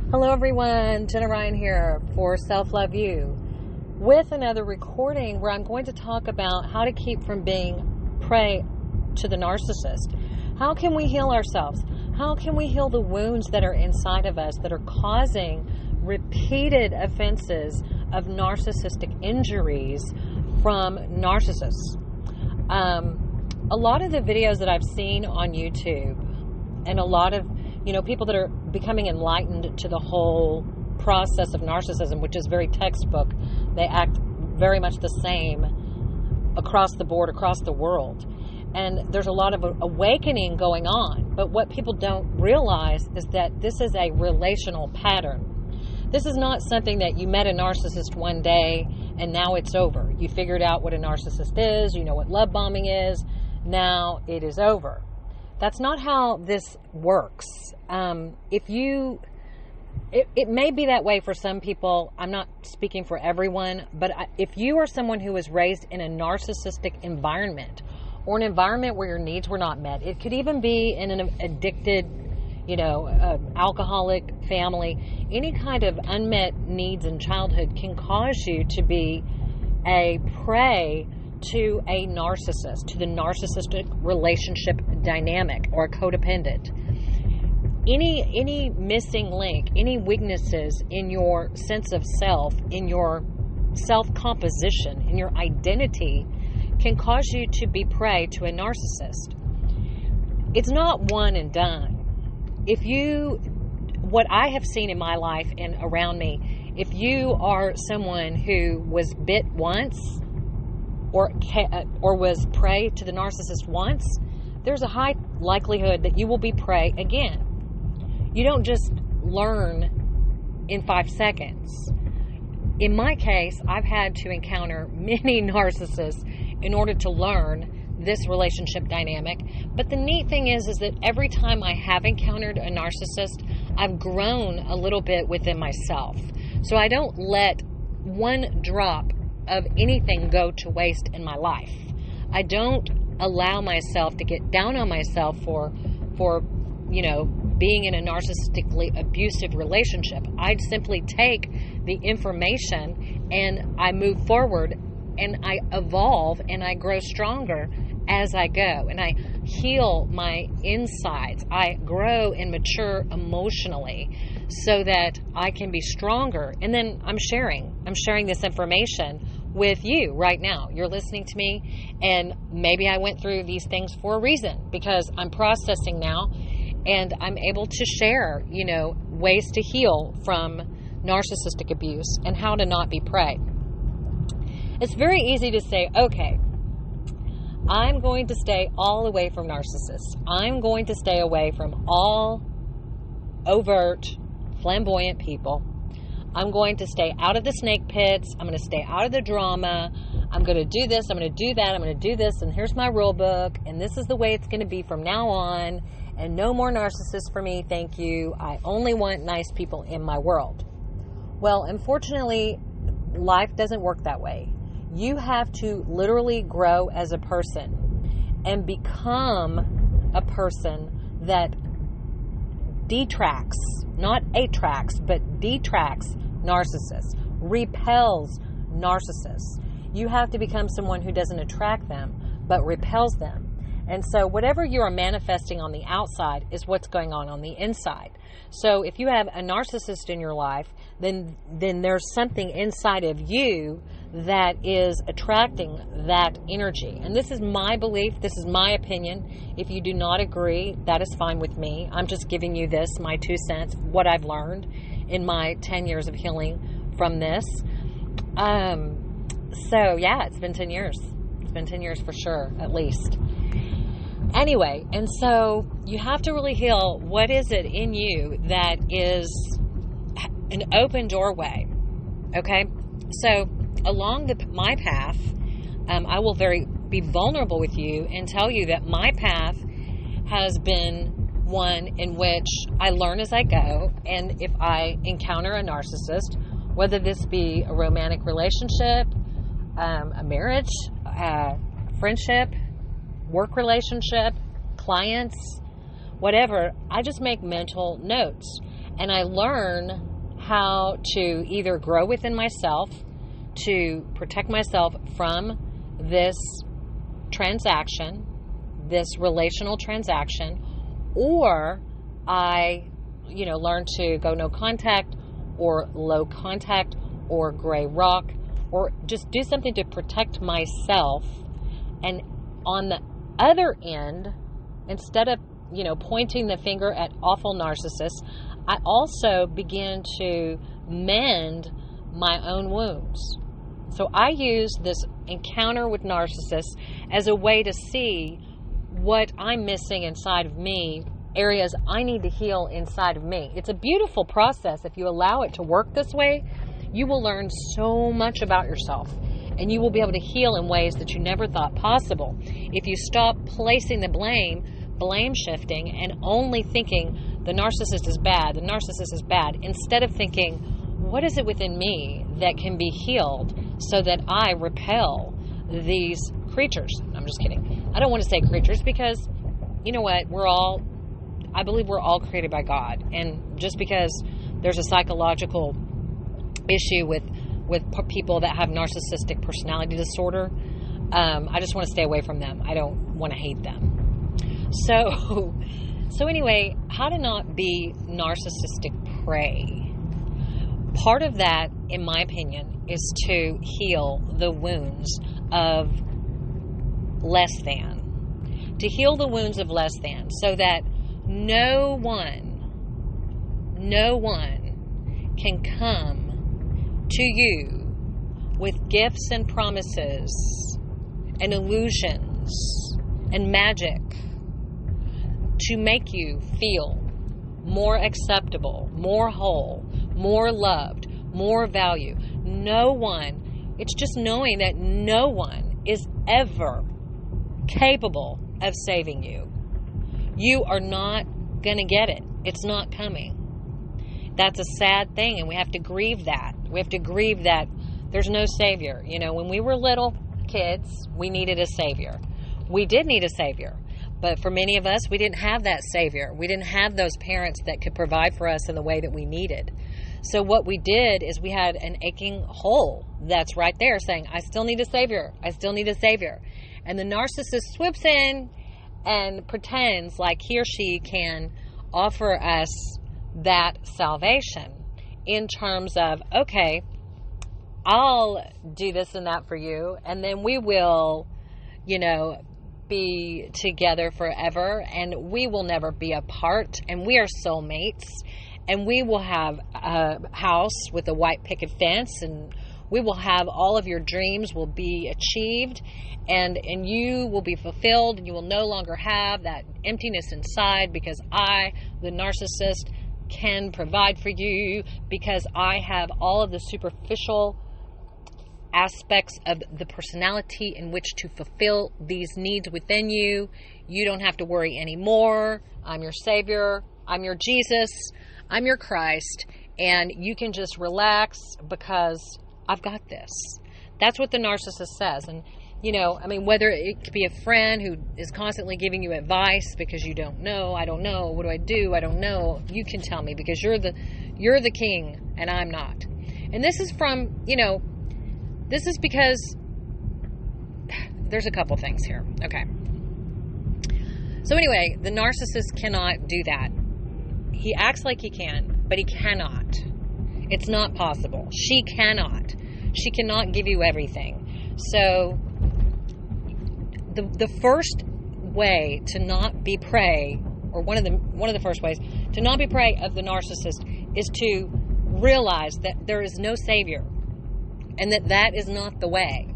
Hello everyone, Jenna Ryan here for Self Love You with another recording where I'm going to talk about how to keep from being prey to the narcissist. How can we heal ourselves? How can we heal the wounds that are inside of us that are causing repeated offenses of narcissistic injuries from narcissists? A lot of the videos that I've seen on YouTube and a lot of people that are becoming enlightened to the whole process of narcissism, which is very textbook. They act very much the same across the board, across the world. And there's a lot of awakening going on. But what people don't realize is that this is a relational pattern. This is not something that you met a narcissist one day and now it's over. You figured out what a narcissist is. You know what love bombing is. Now it is over. That's not how this works. It may be that way for some people. I'm not speaking for everyone, but if you are someone who was raised in a narcissistic environment or an environment where your needs were not met, it could even be in an addicted, alcoholic family, any kind of unmet needs in childhood can cause you to be a prey to a narcissist, to the narcissistic relationship dynamic or codependent. Any missing link, any weaknesses in your sense of self, in your self-composition, in your identity can cause you to be prey to a narcissist. It's not one and done. What I have seen in my life and around me, if you are someone who was bit once, or was prey to the narcissist once, there's a high likelihood that you will be prey again. You don't just learn in 5 seconds. In my case, I've had to encounter many narcissists in order to learn this relationship dynamic. But the neat thing is that every time I have encountered a narcissist, I've grown a little bit within myself. So I don't let one drop of anything go to waste in my life. I don't allow myself to get down on myself for being in a narcissistically abusive relationship. I simply take the information and I move forward and I evolve and I grow stronger as I go, and I heal my insides. I grow and mature emotionally so that I can be stronger. And then I'm sharing this information with you right now. You're listening to me, and maybe I went through these things for a reason, because I'm processing now and I'm able to share, ways to heal from narcissistic abuse and how to not be prey. It's very easy to say, okay, I'm going to stay all away from narcissists. I'm going to stay away from all overt, flamboyant people. I'm going to stay out of the snake pits. I'm going to stay out of the drama. I'm going to do this. I'm going to do that. I'm going to do this. And here's my rule book. And this is the way it's going to be from now on. And no more narcissists for me. Thank you. I only want nice people in my world. Well, unfortunately, life doesn't work that way. You have to literally grow as a person and become a person that detracts, not attracts, but detracts narcissists, repels narcissists. You have to become someone who doesn't attract them, but repels them. And so whatever you are manifesting on the outside is what's going on the inside. So if you have a narcissist in your life, then there's something inside of you that is attracting that energy. And this is my belief. This is my opinion. If you do not agree, that is fine with me. I'm just giving you this, my 2 cents, what I've learned in my 10 years of healing from this. So yeah, it's been 10 years. It's been 10 years for sure, at least. Anyway, and so you have to really heal what is it in you that is an open doorway, okay? So along my path, I will be vulnerable with you and tell you that my path has been one in which I learn as I go, and if I encounter a narcissist, whether this be a romantic relationship, a marriage, friendship, work relationship, clients, whatever, I just make mental notes. and I learn how to either grow within myself, to protect myself from this transaction, this relational transaction, or I, learn to go no contact or low contact or gray rock, or just do something to protect myself. And on the other end, instead of, pointing the finger at awful narcissists, I also begin to mend my own wounds. So I use this encounter with narcissists as a way to see what I'm missing inside of me, areas I need to heal inside of me. It's a beautiful process. If you allow it to work this way, you will learn so much about yourself, and you will be able to heal in ways that you never thought possible. If you stop placing the blame shifting, and only thinking the narcissist is bad, instead of thinking, what is it within me that can be healed so that I repel these creatures? I'm just kidding. I don't want to say creatures, because you know what? I believe we're all created by God. And just because there's a psychological issue with people that have narcissistic personality disorder, I just want to stay away from them. I don't want to hate them. So anyway, how to not be narcissistic prey. Part of that, in my opinion, is to heal the wounds of less than. To heal the wounds of less than, so that no one can come to you with gifts and promises and illusions and magic to make you feel more acceptable, more whole, more loved, more value. It's just knowing that no one is ever capable of saving you. You are not going to get it. It's not coming. That's a sad thing, and we have to grieve that. We have to grieve that there's no savior. When we were little kids, we needed a savior. We did need a savior. But for many of us, we didn't have that savior. We didn't have those parents that could provide for us in the way that we needed. So what we did is we had an aching hole that's right there saying, I still need a savior. I still need a savior. And the narcissist swoops in and pretends like he or she can offer us that salvation in terms of, okay, I'll do this and that for you, and then we will, be together forever, and we will never be apart, and we are soulmates, and we will have a house with a white picket fence, and we will have all of your dreams will be achieved, and you will be fulfilled, and you will no longer have that emptiness inside, because I, the narcissist, can provide for you, because I have all of the superficial aspects of the personality in which to fulfill these needs within you. You don't have to worry anymore. I'm your Savior. I'm your Jesus. I'm your Christ. And you can just relax because I've got this. That's what the narcissist says. And, whether it could be a friend who is constantly giving you advice because you don't know, I don't know, what do I do? I don't know. You can tell me because you're the king and I'm not. And this is from, this is because there's a couple things here. Okay. So anyway, the narcissist cannot do that. He acts like he can, but he cannot. It's not possible. She cannot. She cannot give you everything. So the first way to not be prey, or one of the first ways to not be prey of the narcissist, is to realize that there is no savior. And that is not the way.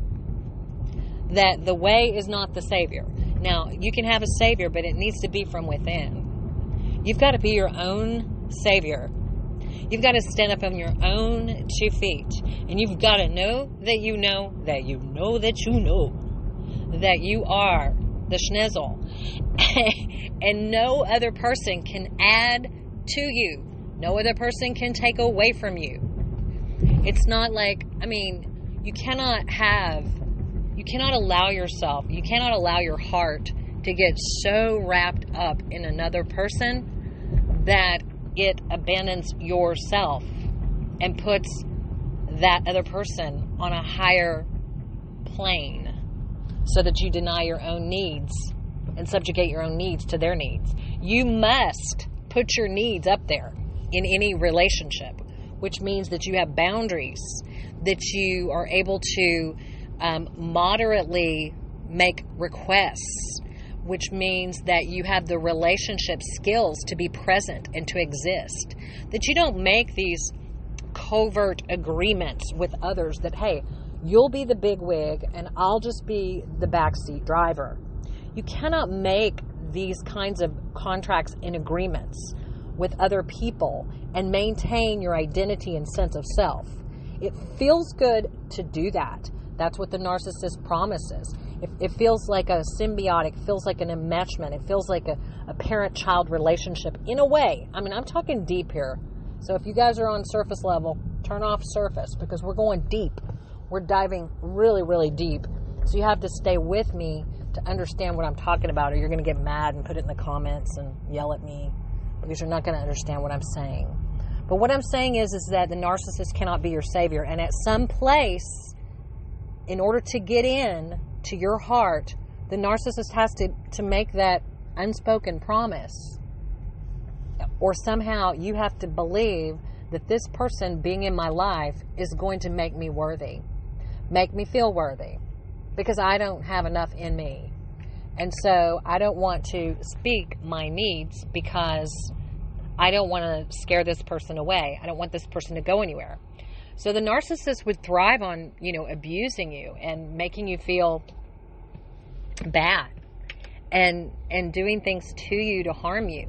That the way is not the savior. Now, you can have a savior, but it needs to be from within. You've got to be your own savior. You've got to stand up on your own 2 feet. And you've got to know that you know that you know that you know that you are the schnizzle. And no other person can add to you. No other person can take away from you. It's not like, you cannot allow yourself, you cannot allow your heart to get so wrapped up in another person that it abandons yourself and puts that other person on a higher plane so that you deny your own needs and subjugate your own needs to their needs. You must put your needs up there in any relationship, which means that you have boundaries, that you are able to moderately make requests, which means that you have the relationship skills to be present and to exist, that you don't make these covert agreements with others that, hey, you'll be the big wig and I'll just be the backseat driver. You cannot make these kinds of contracts and agreements with other people and maintain your identity and sense of self. It feels good to do that. That's what the narcissist promises. It feels like a symbiotic, feels like an enmeshment. It feels like a parent-child relationship in a way. I mean, I'm talking deep here. So if you guys are on surface level, turn off surface because we're going deep. We're diving really, really deep. So you have to stay with me to understand what I'm talking about, or you're going to get mad and put it in the comments and yell at me because you're not going to understand what I'm saying. But what I'm saying is that the narcissist cannot be your savior. And at some place, in order to get in to your heart, the narcissist has to make that unspoken promise. Or somehow you have to believe that this person being in my life is going to make me worthy, make me feel worthy, because I don't have enough in me. And so I don't want to speak my needs because I don't want to scare this person away. I don't want this person to go anywhere. So the narcissist would thrive on, abusing you and making you feel bad and doing things to you to harm you.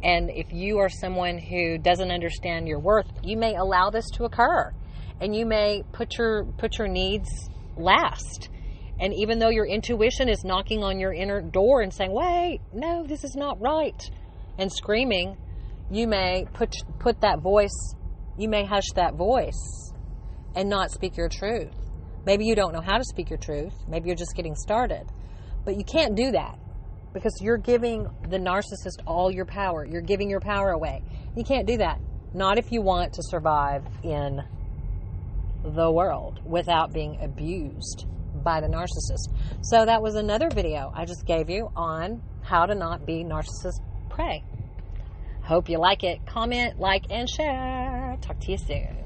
And if you are someone who doesn't understand your worth, you may allow this to occur, and you may put your needs last. And even though your intuition is knocking on your inner door and saying, wait, no, this is not right, and screaming, you may put that voice, you may hush that voice and not speak your truth. Maybe you don't know how to speak your truth. Maybe you're just getting started. But you can't do that because you're giving the narcissist all your power. You're giving your power away. You can't do that. Not if you want to survive in the world without being abused by the narcissist. So that was another video I just gave you on how to not be narcissist prey. Hope you like it. Comment, like, and share. Talk to you soon.